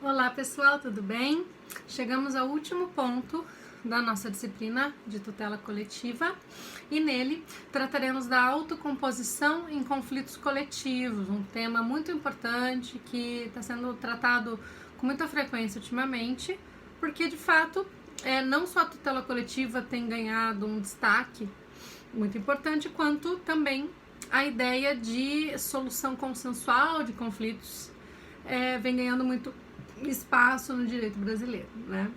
Olá pessoal, tudo bem? Chegamos ao último ponto da nossa disciplina de tutela coletiva e nele trataremos da autocomposição em conflitos coletivos, um tema muito importante que está sendo tratado com muita frequência ultimamente, porque de fato não só a tutela coletiva tem ganhado um destaque muito importante, quanto também a ideia de solução consensual de conflitos vem ganhando muito espaço no direito brasileiro, né?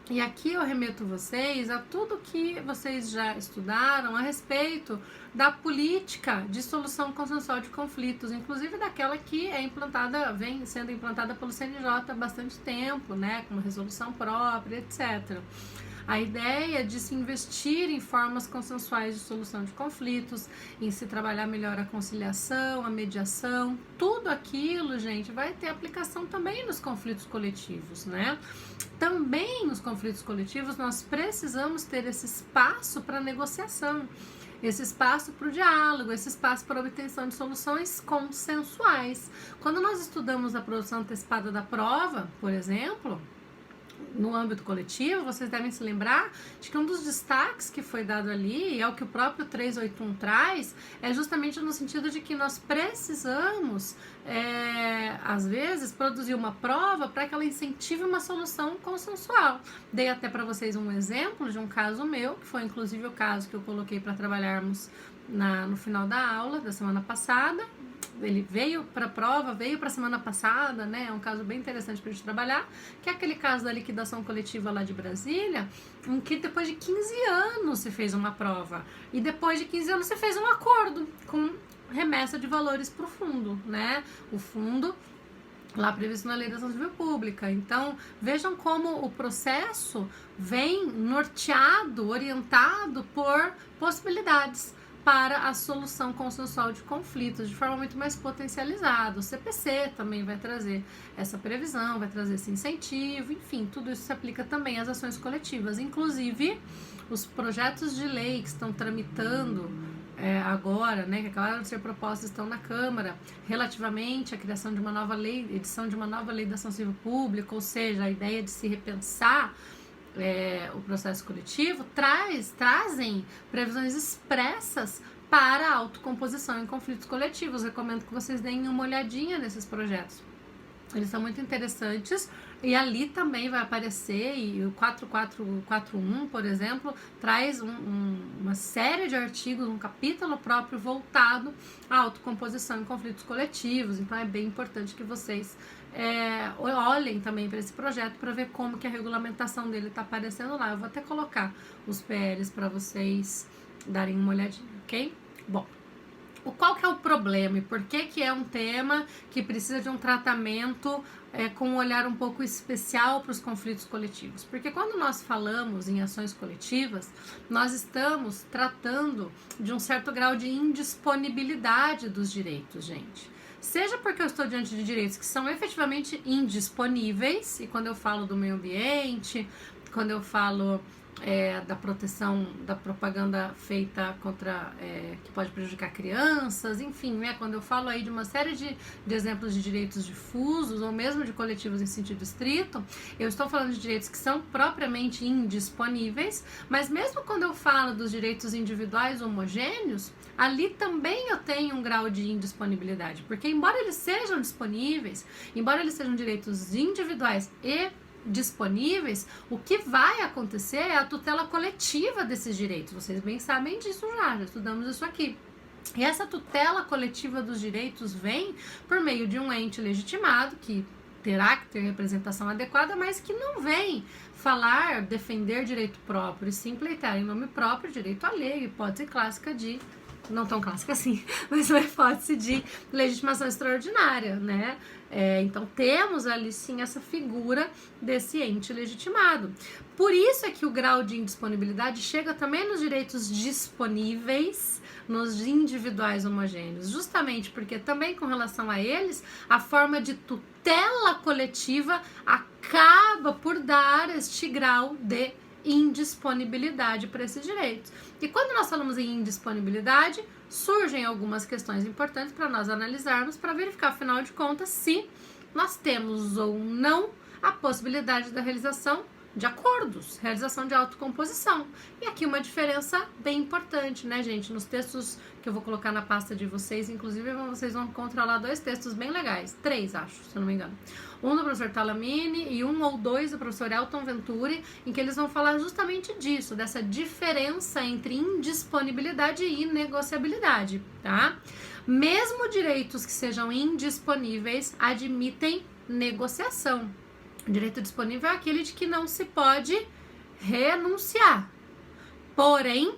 E aqui eu remeto vocês a tudo que vocês já estudaram a respeito da política de solução consensual de conflitos, inclusive daquela que é implantada, vem sendo implantada pelo CNJ há bastante tempo, né, com uma resolução própria, etc. A ideia de se investir em formas consensuais de solução de conflitos, em se trabalhar melhor a conciliação, a mediação, tudo aquilo, gente, vai ter aplicação também nos conflitos coletivos, né? Também nos conflitos coletivos nós precisamos ter esse espaço para negociação, esse espaço para o diálogo, esse espaço para obtenção de soluções consensuais. Quando nós estudamos a produção antecipada da prova, por exemplo, no âmbito coletivo, vocês devem se lembrar de que um dos destaques que foi dado ali, e é o que o próprio 381 traz, é justamente no sentido de que nós precisamos, às vezes, produzir uma prova para que ela incentive uma solução consensual. Dei até para vocês um exemplo de um caso meu, que foi inclusive o caso que eu coloquei para trabalharmos no final da aula da semana passada. Ele veio para a prova, veio para a semana passada, né? É um caso bem interessante para a gente trabalhar, que é aquele caso da liquidação coletiva lá de Brasília, em que depois de 15 anos se fez uma prova e depois de 15 anos se fez um acordo com remessa de valores para o fundo, né? O fundo lá previsto na Lei da Ação Civil Pública. Então, vejam como o processo vem norteado, orientado por possibilidades para a solução consensual de conflitos de forma muito mais potencializada. O CPC também vai trazer essa previsão, vai trazer esse incentivo, enfim, tudo isso se aplica também às ações coletivas. Inclusive, os projetos de lei que estão tramitando agora, né, que acabaram de ser propostos, estão na Câmara, relativamente à criação de uma nova lei, edição de uma nova lei da ação civil pública, ou seja, a ideia de se repensar o processo coletivo, trazem previsões expressas para a autocomposição em conflitos coletivos. Recomendo que vocês deem uma olhadinha nesses projetos. Eles são muito interessantes e ali também vai aparecer, e o 4441, por exemplo, traz uma série de artigos, um capítulo próprio voltado à autocomposição em conflitos coletivos. Então é bem importante que vocês olhem também para esse projeto para ver como que a regulamentação dele está aparecendo lá. Eu vou até colocar os PLs para vocês darem uma olhadinha, ok? Bom, qual que é o problema e por que é um tema que precisa de um tratamento com um olhar um pouco especial para os conflitos coletivos? Porque quando nós falamos em ações coletivas, nós estamos tratando de um certo grau de indisponibilidade dos direitos, gente. Seja porque eu estou diante de direitos que são efetivamente indisponíveis, e quando eu falo do meio ambiente, quando eu falo da proteção da propaganda feita contra que pode prejudicar crianças, enfim, né? Quando eu falo aí de uma série de exemplos de direitos difusos ou mesmo de coletivos em sentido estrito, eu estou falando de direitos que são propriamente indisponíveis, mas mesmo quando eu falo dos direitos individuais homogêneos, ali também eu tenho um grau de indisponibilidade, porque embora eles sejam disponíveis, embora eles sejam direitos individuais e disponíveis, o que vai acontecer é a tutela coletiva desses direitos. Vocês bem sabem disso já estudamos isso aqui. E essa tutela coletiva dos direitos vem por meio de um ente legitimado, que terá que ter representação adequada, mas que não vem falar, defender direito próprio, e sim pleitar em nome próprio direito alheio, hipótese clássica de, não tão clássica assim, mas uma hipótese de legitimação extraordinária, né? Então temos ali sim essa figura desse ente legitimado. Por isso é que o grau de indisponibilidade chega também nos direitos disponíveis, nos individuais homogêneos, justamente porque também com relação a eles, a forma de tutela coletiva acaba por dar este grau de indisponibilidade para esses direitos. E quando nós falamos em indisponibilidade, surgem algumas questões importantes para nós analisarmos, para verificar, afinal de contas, se nós temos ou não a possibilidade da realização de acordos, realização de autocomposição. E aqui uma diferença bem importante, né, gente? Nos textos que eu vou colocar na pasta de vocês, inclusive vocês vão encontrar lá 2 textos bem legais, 3, acho, se eu não me engano. Um do professor Talamini e 1 ou 2 do professor Elton Venturi, em que eles vão falar justamente disso, dessa diferença entre indisponibilidade e negociabilidade, tá? Mesmo direitos que sejam indisponíveis admitem negociação. O direito disponível é aquele de que não se pode renunciar. Porém,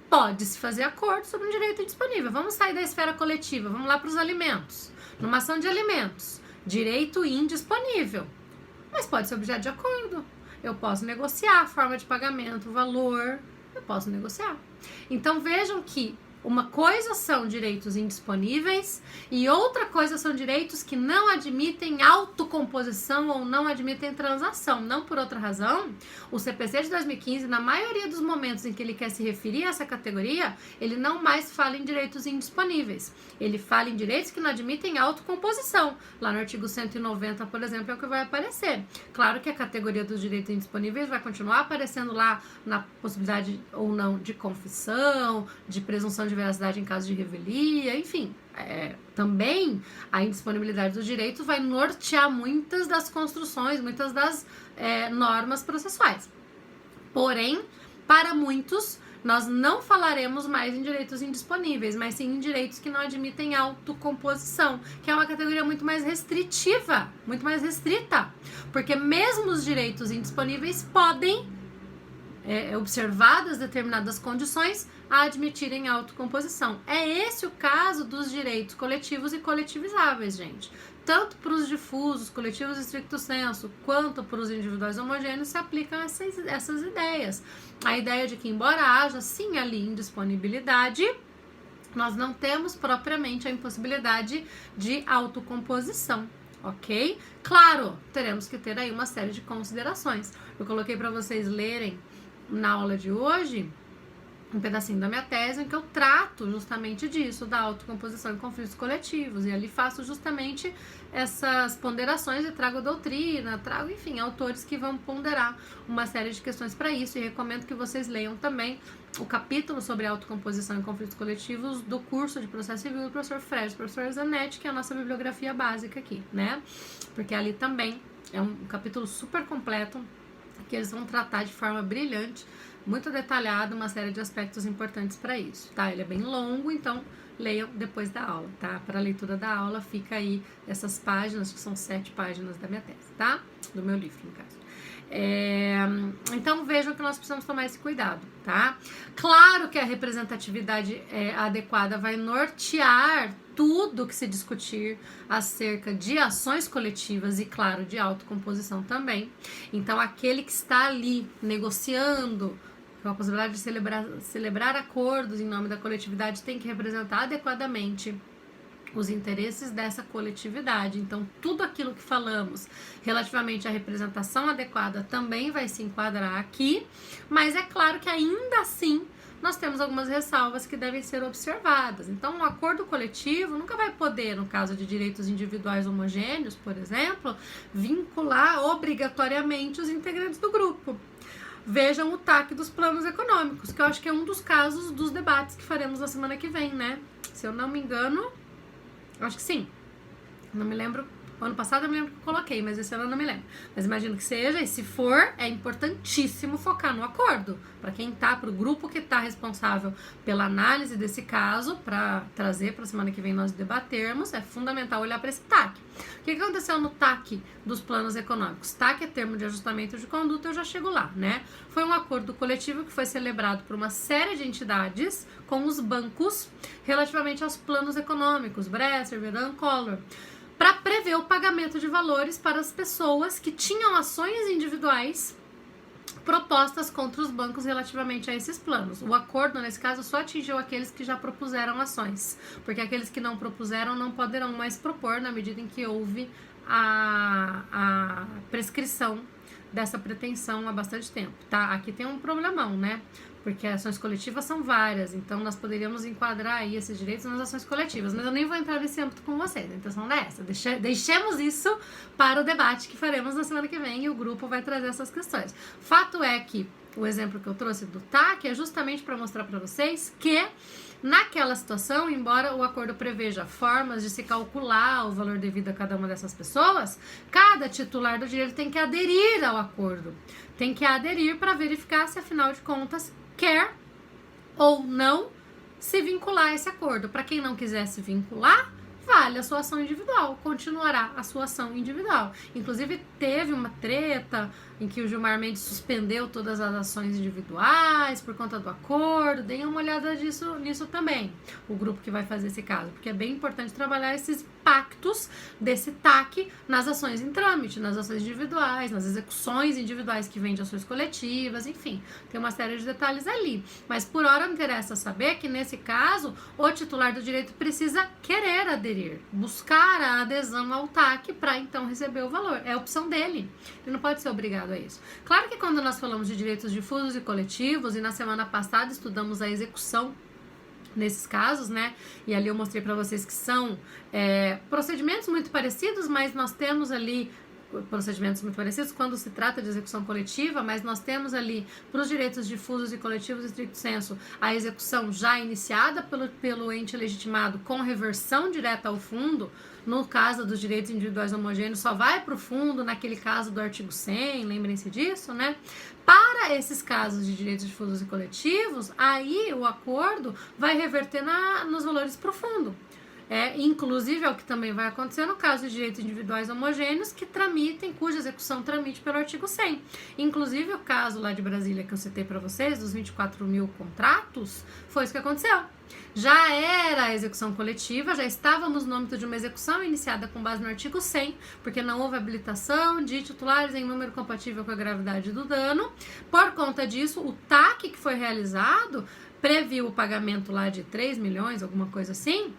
pode-se fazer acordo sobre um direito disponível. Vamos sair da esfera coletiva, vamos lá para os alimentos. Numa ação de alimentos, direito indisponível. Mas pode ser objeto de acordo. Eu posso negociar a forma de pagamento, o valor. Eu posso negociar. Então, vejam que uma coisa são direitos indisponíveis e outra coisa são direitos que não admitem autocomposição ou não admitem transação. Não por outra razão, o CPC de 2015, na maioria dos momentos em que ele quer se referir a essa categoria, ele não mais fala em direitos indisponíveis. Ele fala em direitos que não admitem autocomposição. Lá no artigo 190, por exemplo, é o que vai aparecer. Claro que a categoria dos direitos indisponíveis vai continuar aparecendo lá na possibilidade ou não de confissão, de presunção de veracidade em caso de revelia, enfim. Também a indisponibilidade do direito vai nortear muitas das construções, muitas das normas processuais. Porém, para muitos, nós não falaremos mais em direitos indisponíveis, mas sim em direitos que não admitem autocomposição, que é uma categoria muito mais restritiva, muito mais restrita, porque mesmo os direitos indisponíveis podem, observadas determinadas condições, a admitirem autocomposição. É esse o caso dos direitos coletivos e coletivizáveis, gente. Tanto para os difusos, coletivos stricto sensu, quanto para os individuais homogêneos se aplicam essas ideias. A ideia de que, embora haja sim ali indisponibilidade, nós não temos propriamente a impossibilidade de autocomposição. Ok? Claro, teremos que ter aí uma série de considerações. Eu coloquei para vocês lerem na aula de hoje um pedacinho da minha tese em que eu trato justamente disso, da autocomposição em conflitos coletivos, e ali faço justamente essas ponderações e trago doutrina, trago, enfim, autores que vão ponderar uma série de questões para isso, e recomendo que vocês leiam também o capítulo sobre autocomposição em conflitos coletivos do curso de processo civil do professor Fred, professor Zanetti, que é a nossa bibliografia básica aqui, né? Porque ali também é um capítulo super completo, que eles vão tratar de forma brilhante, muito detalhado, uma série de aspectos importantes para isso, tá? Ele é bem longo, então leiam depois da aula, tá? Para a leitura da aula fica aí essas páginas, que são 7 páginas da minha tese, tá? Do meu livro, no caso. Então vejam que nós precisamos tomar esse cuidado, tá? Claro que a representatividade adequada vai nortear tudo que se discutir acerca de ações coletivas e, claro, de autocomposição também. Então, aquele que está ali negociando com a possibilidade de celebrar acordos em nome da coletividade tem que representar adequadamente os interesses dessa coletividade. Então, tudo aquilo que falamos relativamente à representação adequada também vai se enquadrar aqui, mas é claro que ainda assim nós temos algumas ressalvas que devem ser observadas. Então, um acordo coletivo nunca vai poder, no caso de direitos individuais homogêneos, por exemplo, vincular obrigatoriamente os integrantes do grupo. Vejam o TAC dos planos econômicos, que eu acho que é um dos casos dos debates que faremos na semana que vem, né? Se eu não me engano, acho que sim. Não me lembro. Ano passado eu me lembro que eu coloquei, mas esse ano eu não me lembro. Mas imagino que seja, e se for, é importantíssimo focar no acordo. Para quem tá, para o grupo que está responsável pela análise desse caso, para trazer para a semana que vem nós debatermos, é fundamental olhar para esse TAC. O que aconteceu no TAC dos planos econômicos? TAC é termo de ajustamento de conduta, eu já chego lá, né? Foi um acordo coletivo que foi celebrado por uma série de entidades com os bancos relativamente aos planos econômicos, Bresser, Vedan, Collor, para prever o pagamento de valores para as pessoas que tinham ações individuais propostas contra os bancos relativamente a esses planos. O acordo, nesse caso, só atingiu aqueles que já propuseram ações, porque aqueles que não propuseram não poderão mais propor na medida em que houve a prescrição dessa pretensão há bastante tempo, tá? Aqui tem um problemão, né? porque ações coletivas são várias, então nós poderíamos enquadrar aí esses direitos nas ações coletivas, mas eu nem vou entrar nesse âmbito com vocês, a intenção não é essa, deixemos isso para o debate que faremos na semana que vem e o grupo vai trazer essas questões. Fato é que o exemplo que eu trouxe do TAC é justamente para mostrar para vocês que naquela situação, embora o acordo preveja formas de se calcular o valor devido a cada uma dessas pessoas, cada titular do direito tem que aderir ao acordo. Tem que aderir para verificar se, afinal de contas, quer ou não se vincular a esse acordo. Para quem não quiser se vincular, vale a sua ação individual, continuará a sua ação individual. Inclusive, teve uma treta em que o Gilmar Mendes suspendeu todas as ações individuais por conta do acordo. Deem uma olhada nisso também, o grupo que vai fazer esse caso, porque é bem importante trabalhar esses impactos desse TAC nas ações em trâmite, nas ações individuais, nas execuções individuais que vêm de ações coletivas, enfim, tem uma série de detalhes ali. Mas por hora me interessa saber que nesse caso o titular do direito precisa querer aderir, buscar a adesão ao TAC para então receber o valor. É a opção dele, ele não pode ser obrigado a isso. Claro que quando nós falamos de direitos difusos e coletivos, e na semana passada estudamos a execução nesses casos, né? E ali eu mostrei para vocês que são procedimentos muito parecidos, mas nós temos ali procedimentos muito parecidos quando se trata de execução coletiva, mas nós temos ali para os direitos difusos e coletivos estricto sensu a execução já iniciada pelo ente legitimado com reversão direta ao fundo. No caso dos direitos individuais homogêneos, só vai para o fundo, naquele caso do artigo 100, lembrem-se disso, né? Para esses casos de direitos difusos e coletivos, aí o acordo vai reverter nos valores para o fundo. Inclusive é o que também vai acontecer no caso de direitos individuais homogêneos que tramitem, cuja execução tramite pelo artigo 100. Inclusive o caso lá de Brasília que eu citei para vocês, dos 24 mil contratos, foi isso que aconteceu. Já era a execução coletiva, já estávamos no âmbito de uma execução iniciada com base no artigo 100, porque não houve habilitação de titulares em número compatível com a gravidade do dano. Por conta disso, o TAC que foi realizado previu o pagamento lá de 3 milhões, alguma coisa assim,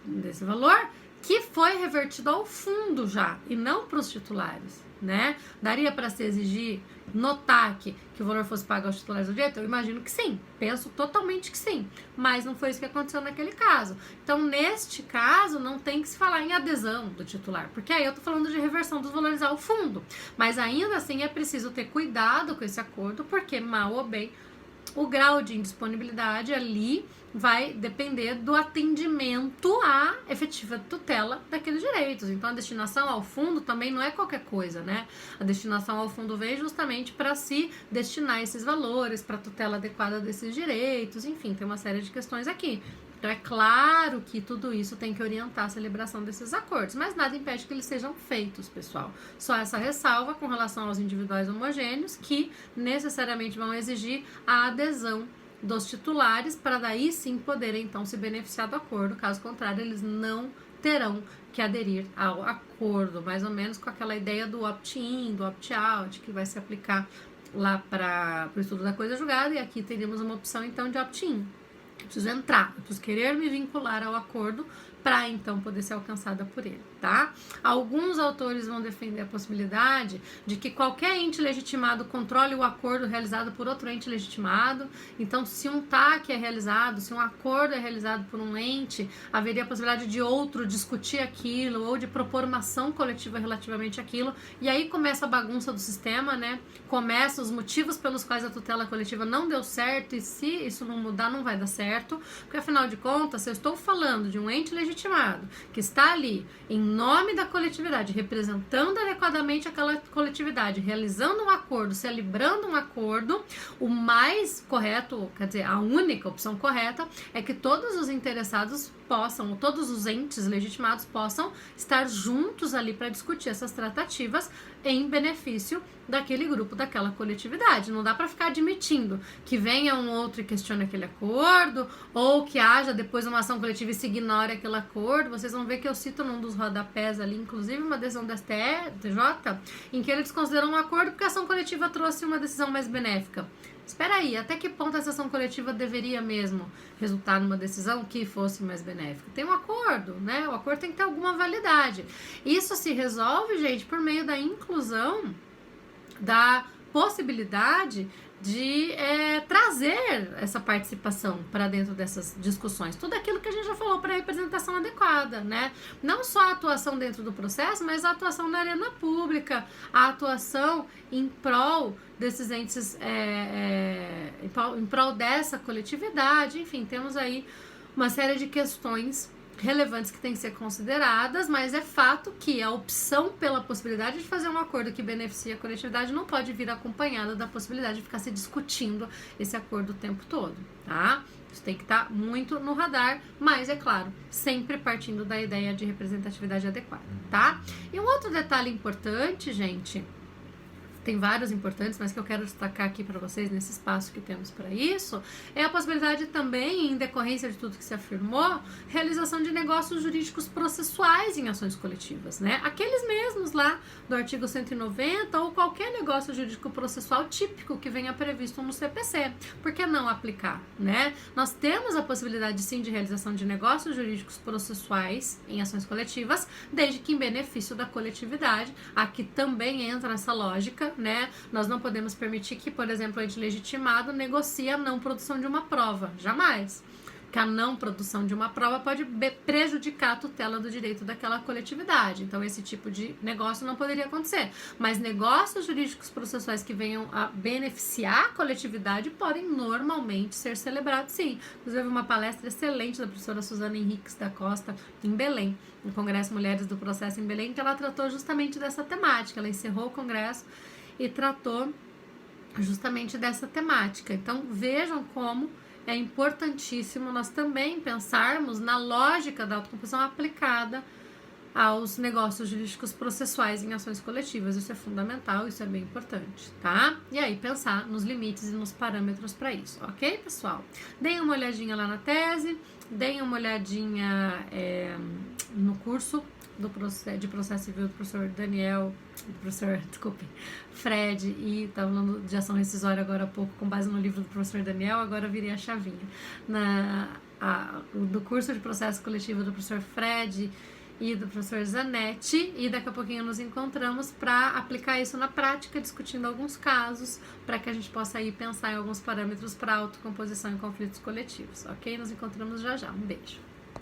desse valor, que foi revertido ao fundo já, e não para os titulares, né? Daria para se exigir no TAC que o valor fosse pago aos titulares do direito? Eu imagino que sim, penso totalmente que sim, mas não foi isso que aconteceu naquele caso. Então, neste caso, não tem que se falar em adesão do titular, porque aí eu tô falando de reversão dos valores ao fundo, mas ainda assim é preciso ter cuidado com esse acordo, porque mal ou bem o grau de indisponibilidade ali vai depender do atendimento à efetiva tutela daqueles direitos. Então, a destinação ao fundo também não é qualquer coisa, né? A destinação ao fundo vem justamente para se destinar esses valores, para a tutela adequada desses direitos, enfim, tem uma série de questões aqui. Então, é claro que tudo isso tem que orientar a celebração desses acordos, mas nada impede que eles sejam feitos, pessoal. Só essa ressalva com relação aos individuais homogêneos, que necessariamente vão exigir a adesão dos titulares, para daí sim poderem, então, se beneficiar do acordo. Caso contrário, eles não terão que aderir ao acordo, mais ou menos com aquela ideia do opt-in, do opt-out, que vai se aplicar lá para o estudo da coisa julgada, e aqui teríamos uma opção, então, de opt-in. Eu preciso entrar, eu preciso querer me vincular ao acordo para então poder ser alcançada por ele, tá? Alguns autores vão defender a possibilidade de que qualquer ente legitimado controle o acordo realizado por outro ente legitimado. Então, se um TAC é realizado, se um acordo é realizado por um ente, haveria a possibilidade de outro discutir aquilo ou de propor uma ação coletiva relativamente àquilo. E aí começa a bagunça do sistema, né? Começa os motivos pelos quais a tutela coletiva não deu certo, e se isso não mudar, não vai dar certo, porque afinal de contas, se eu estou falando de um ente legitimado que está ali em nome da coletividade, representando adequadamente aquela coletividade, realizando um acordo, celebrando um acordo, o mais correto, quer dizer, a única opção correta é que todos os interessados possam, todos os entes legitimados possam estar juntos ali para discutir essas tratativas em benefício daquele grupo, daquela coletividade. Não dá para ficar admitindo que venha um outro e questione aquele acordo, ou que haja depois uma ação coletiva e se ignore aquele acordo. Vocês vão ver que eu cito num dos rodapés ali, inclusive uma decisão da STJ, em que eles consideram um acordo porque a ação coletiva trouxe uma decisão mais benéfica. Espera aí, até que ponto essa ação coletiva deveria mesmo resultar numa decisão que fosse mais benéfica? Tem um acordo, né? O acordo tem que ter alguma validade. Isso se resolve, gente, por meio da inclusão da possibilidade de trazer essa participação para dentro dessas discussões. Tudo aquilo que a gente já falou para representação adequada, né? Não só a atuação dentro do processo, mas a atuação na arena pública, a atuação em prol desses entes, em prol dessa coletividade. Enfim, temos aí uma série de questões relevantes que têm que ser consideradas, mas é fato que a opção pela possibilidade de fazer um acordo que beneficie a coletividade não pode vir acompanhada da possibilidade de ficar se discutindo esse acordo o tempo todo, tá? Isso tem que estar muito no radar, mas é claro, sempre partindo da ideia de representatividade adequada, tá? E um outro detalhe importante, gente, tem vários importantes, mas que eu quero destacar aqui para vocês nesse espaço que temos para isso, é a possibilidade também, em decorrência de tudo que se afirmou, realização de negócios jurídicos processuais em ações coletivas, né? Aqueles mesmos lá do artigo 190 ou qualquer negócio jurídico processual típico que venha previsto no CPC. Por que não aplicar, né? Nós temos a possibilidade, sim, de realização de negócios jurídicos processuais em ações coletivas, desde que em benefício da coletividade. Aqui também entra essa lógica, né? Nós não podemos permitir que, por exemplo, o ente legitimado negocie a não produção de uma prova. Jamais. Que a não produção de uma prova pode prejudicar a tutela do direito daquela coletividade. Então, esse tipo de negócio não poderia acontecer. Mas negócios jurídicos processuais que venham a beneficiar a coletividade podem normalmente ser celebrados, sim. Inclusive, uma palestra excelente da professora Suzana Henriques da Costa, em Belém, no Congresso Mulheres do Processo em Belém, que ela tratou justamente dessa temática. Ela encerrou o congresso e tratou justamente dessa temática. Então, vejam como é importantíssimo nós também pensarmos na lógica da autocomposição aplicada aos negócios jurídicos processuais em ações coletivas. Isso é fundamental, isso é bem importante, tá? E aí, pensar nos limites e nos parâmetros para isso, ok, pessoal? Deem uma olhadinha lá na tese, deem uma olhadinha no curso de processo civil do professor Fred, e estava falando de ação rescisória agora há pouco, com base no livro do professor Daniel, agora virei a chavinha. Do curso de processo coletivo do professor Fred e do professor Zanetti, e daqui a pouquinho nos encontramos para aplicar isso na prática, discutindo alguns casos, para que a gente possa aí pensar em alguns parâmetros para autocomposição em conflitos coletivos, ok? Nos encontramos já já. Um beijo.